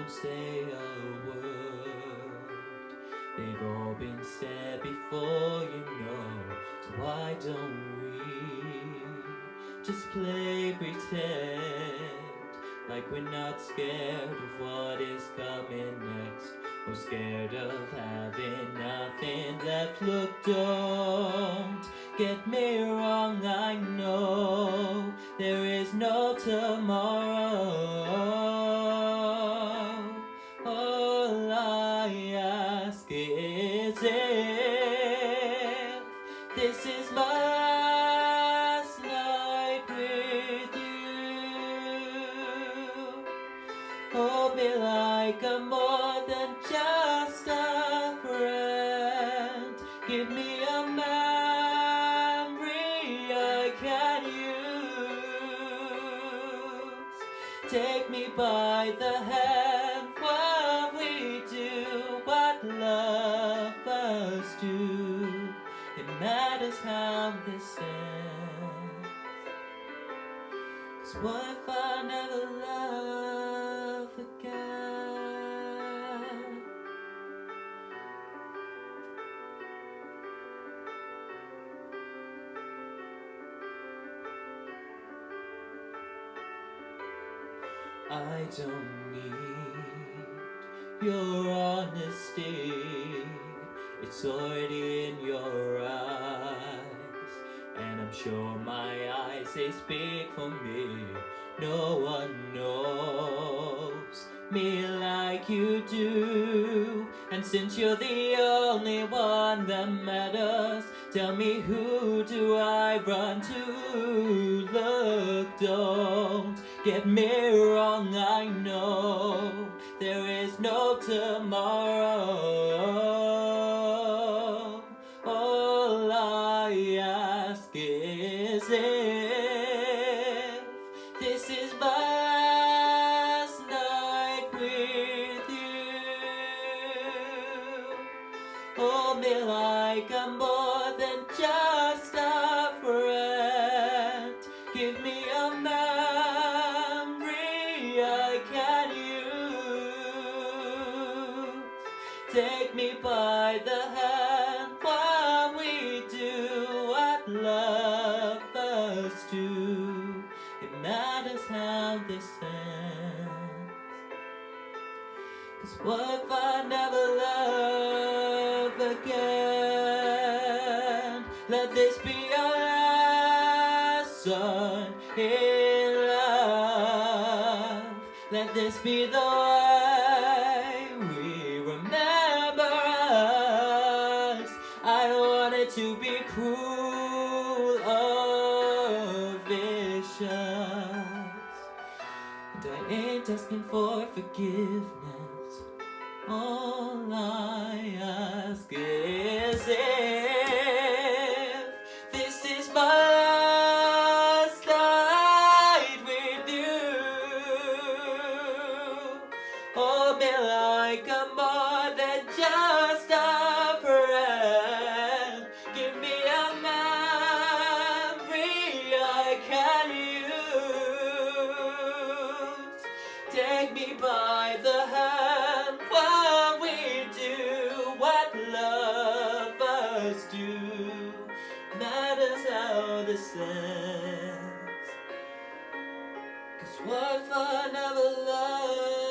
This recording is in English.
don't say a word. They've all been said before, you know. So why don't we just play pretend, like we're not scared of what is coming next, or scared of having nothing left. Look, don't get me wrong, I know there is no tomorrow. All I ask is if this is my last night with you, hold me like I'm more than just a friend. Give me a memory I can use. Take me by the hand while we do what lovers do. It matters how this ends. 'Cause what if I never love again? I don't need your honesty, it's already in your eyes, and I'm sure my eyes, they speak for me. No one knows me like you do, and since you're the only one that matters, tell me, who do I run to? Look, don't get me wrong, I know there is no tomorrow. All I ask is if this is my last night with you, hold me like I'm more than just a friend. Give me a memory I can use. Take me by the hand while we do what lovers do. It matters how this ends. 'Cause what if I never love again? Let this be our lesson in love. Let this be the way we remember us. I don't want it to be cruel or vicious, and I ain't asking for forgiveness. All I ask is if this is my last night with you, hold me like I'm more than just a friend. Give me a memory I can use. Take me by the hand while we do what lovers do. Matters how this ends. 'Cause what if I never love